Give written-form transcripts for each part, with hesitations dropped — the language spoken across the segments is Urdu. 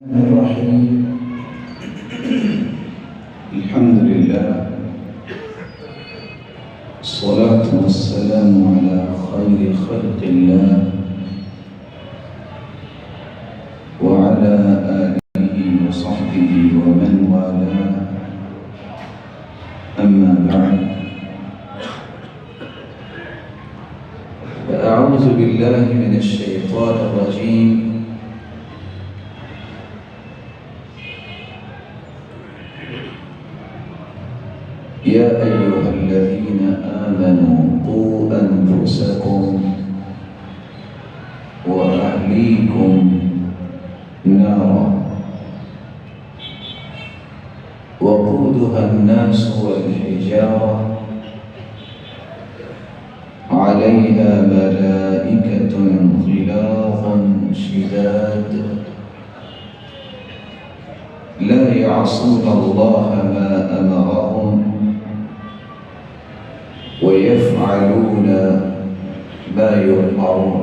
الرحيم. الحمد لله، الصلاة والسلام على خير خلق الله وعلى آله وصحبه ومن والاه، أما بعد، فأعوذ بالله من الشيطان الرجيم. يا أيها الذين آمنوا قوا أنفسكم وأهليكم نارا وقودها الناس والحجارة عليها ملائكة غلاظ شداد لا يعصون الله ما أمرهم ويفعلون ما يؤمرون.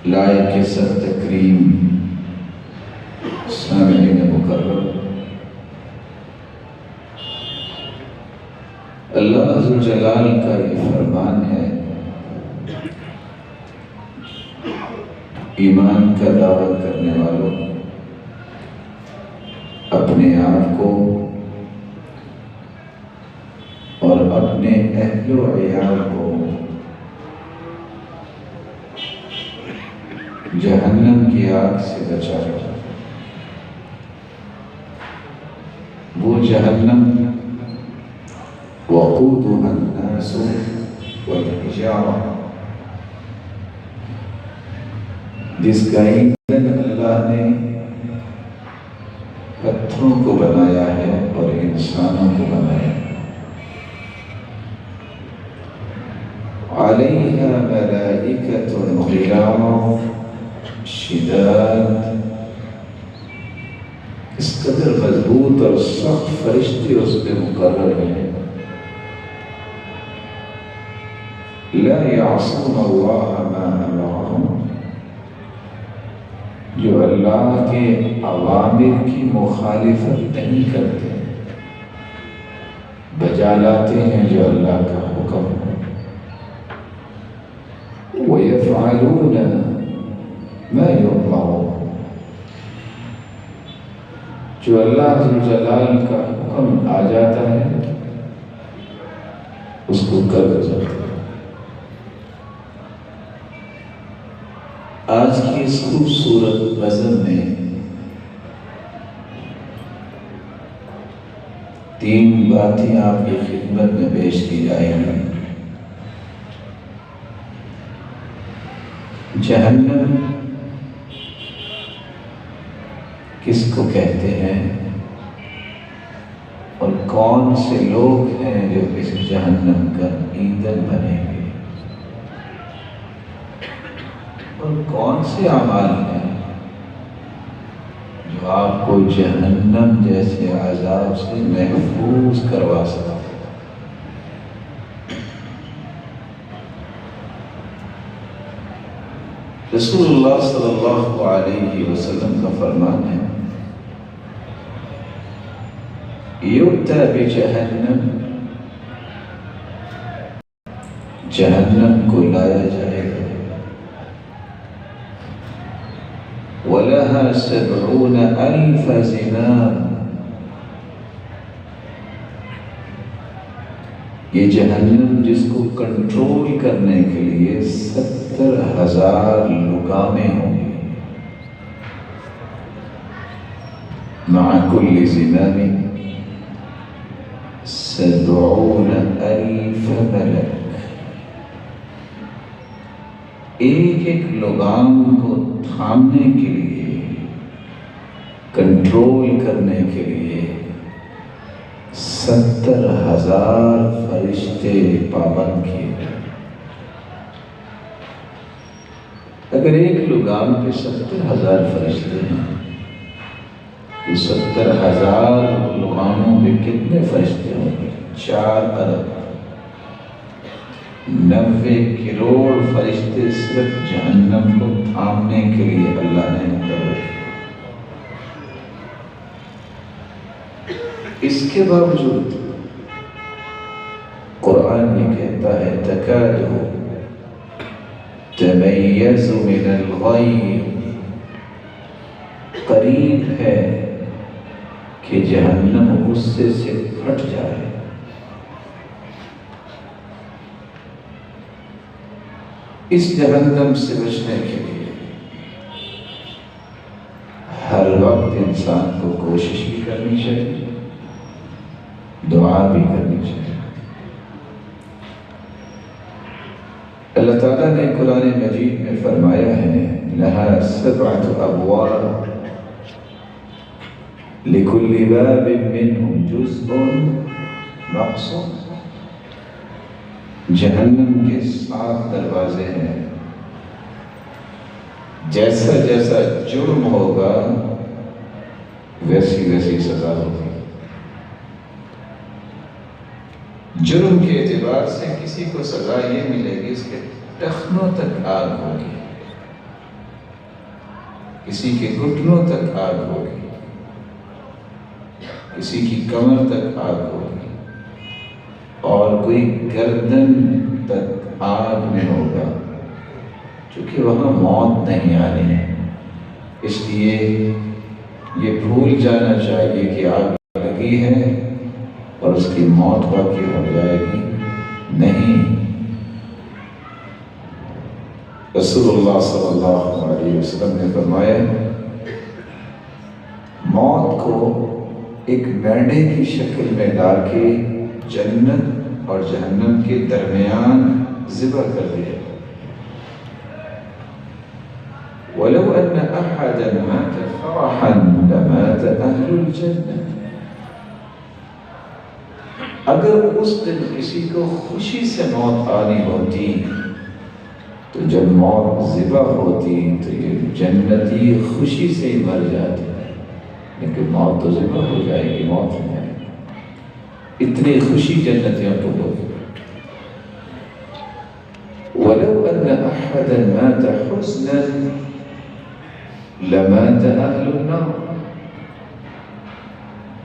لائق سر تکریم سامعین مکرم، اللہ عز و جلال کا یہ فرمان ہے، ایمان کا دعویٰ کرنے والوں اپنے آپ کو اور اپنے اہل و عیال کو جہنم کی آگ سے بچاؤ. وہ جہنم وقودها الناس والحجارة، جس کا ایندھن اللہ نے پتھروں کو بنایا ہے اور انسانوں کو بنایا ہے. علیہا ملائکۃ غلاظ شداد، اس قدر مضبوط اور سخت فرشتے اس پہ مقرر ہیں. لا یعصون اللہ ما امرهم، جو اللہ کے اوامر کی مخالفت نہیں کرتے، بجا لاتے ہیں جو اللہ کا حکم ہے. وَيَفْعَلُونَ مَا يُؤْمَرُونَ، جو اللہ عز و جلال کا حکم آ جاتا ہے اس کو کر گزرتے ہیں. آج کی اس خوبصورت نظم میں 3 باتیں آپ کی خدمت میں پیش کی جائیں گی. جہنم کس کو کہتے ہیں اور کون سے لوگ ہیں جو اس جہنم کا ایندھن بنیں گے، اور کون سے اعمال ہیں جو آپ کو جہنم جیسے عذاب سے محفوظ کروا سکتے ہیں. رسول اللہ صلی اللہ علیہ وسلم کا فرمان ہے، یؤتی بجہنم، جہنم کو لایا جائے گا، وَلَهَا 70,000 زِمَامٍ، یہ جہنم جس کو کنٹرول کرنے کے لیے 70,000 لگامیں ہوں گی. مع كل زمام 70,000 ملک، ایک لگام کو تھامنے کے لیے، کنٹرول کرنے کے لیے 70,000 فرشتے پابند کیے. اگر ایک لگام پہ 70,000 فرشتے ہیں تو 70,000 لگاموں پہ کتنے فرشتے ہوں گے؟ 4 ارب. 90 کروڑ فرشتے صرف جہنم کو تھام اس کے باوجود قرآن یہ کہتا ہے تکاد تمیز من الغیظ، قریب ہے کہ جہنم غصے سے پھٹ جائے۔ اس جہنم سے بچنے کے لیے ہر وقت انسان کو کوشش بھی کرنی چاہیے، دعا بھی کرنی چاہیے۔ اللہ تعالیٰ نے قرآن مجید میں فرمایا ہے لہا سبعۃ ابواب لکل باب منہم جزء مقسوم، جہنم کے 7 دروازے ہیں، جیسا جیسا جرم ہوگا ویسی ویسی سزا ہوگی۔ جرم کے اعتبار سے کسی کو سزا یہ ملے گی اس کے ٹخنوں تک آگ ہوگی، کسی کے گھٹنوں تک آگ ہوگی، کسی کی کمر تک آگ ہوگی، اور کوئی گردن تک آگ میں ہوگا، چونکہ وہاں موت نہیں آنی ہے۔ اس لیے یہ بھول جانا چاہیے کہ آگ لگی ہے اور اس کی موت باقی ہو جائے گی، نہیں۔ رسول اللہ صلی اللہ علیہ وسلم نے فرمایا موت کو ایک مینڈے کی شکل میں لا کے جنت اور جہنم کے درمیان ذبح کر دیا۔ وَلَوْ أَنَّ أَحَدًا مَاتَ فَرَحًا لَمَاتَ أَهْلُ الْجَنَّةِ، اگر اس دن کسی کو خوشی سے موت آنی ہوتی تو جب موت ذبح ہوتی تو یہ جنتی خوشی سے ہی مر جاتے، لیکن موت تو ذبح ہو جائے گی، موت نہیں آئے گی۔ اتنی خوشی جنتیوں کو ہوگی۔ وَلَوْ أَنَّ أَحَدًا مَاتَ حُزْنًا لَمَاتَ أَهْلُ النَّارِ،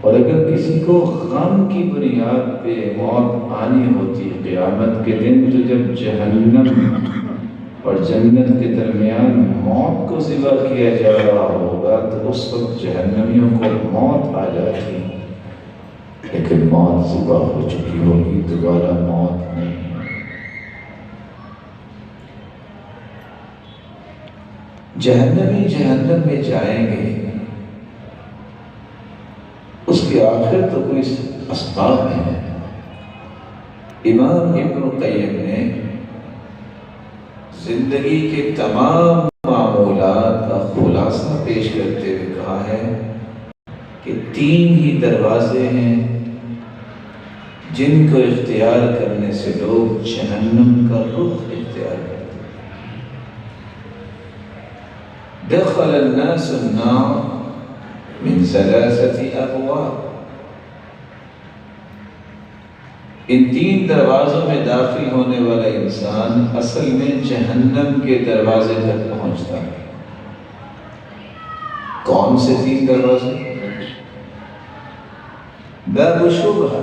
اور اگر کسی کو غم کی بنیاد پہ موت آنی ہوتی قیامت کے دن، تو جب جہنم اور جنت کے درمیان موت کو ذبح کیا جا رہا ہوگا تو اس وقت جہنمیوں کو موت آ جاتی، لیکن موت ذبح ہو چکی ہوگی، دوبارہ موت نہیں۔ جہنمی جہنم میں جائیں گے، اس کے آخر تو کوئی اسباب نہیں ہے۔ امام ابن قیم نے زندگی کے تمام معمولات کا خلاصہ پیش کرتے ہوئے کہا ہے کہ 3 ہی دروازے ہیں جن کو اختیار کرنے سے لوگ جہنم کا رخ اختیار کرتے ہیں۔ دخل الناس النار من 3 ابواب، ان 3 دروازوں میں داخل ہونے والا انسان اصل میں جہنم کے دروازے تک پہنچتا ہے۔ کون سے 3 دروازے؟ باب شبہ،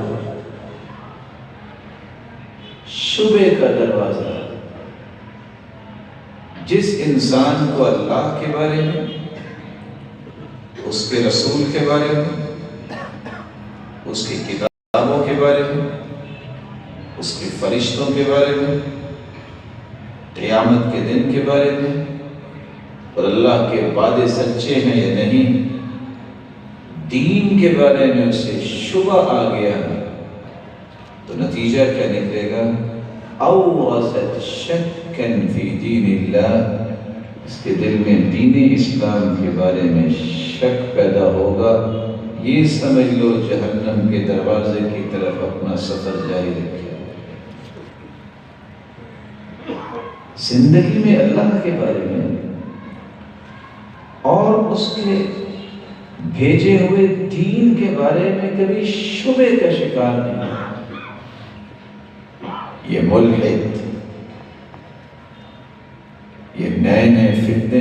شبہ کا دروازہ، جس انسان کو اللہ کے بارے میں، اس کے رسول کے بارے میں، اس کی کتابوں کے بارے میں، اس کے فرشتوں کے بارے میں، قیامت کے دن کے بارے میں، اور اللہ کے وعدے سچے ہیں یا نہیں، دین کے بارے میں اسے شبہ آ گیا تو نتیجہ کیا نکلے گا؟ اورثت شکا فی دین اللہ، اس کے دل میں دین اسلام کے بارے میں شک پیدا ہوگا۔ یہ سمجھ لو جہنم کے دروازے کی طرف اپنا سفر جاری رکھے۔ زندگی میں اللہ کے بارے میں اور اس کے بھیجے ہوئے دین کے بارے میں کبھی شبہ کا شکار نہیں، یہ ملحد، یہ نئے نئے فتنے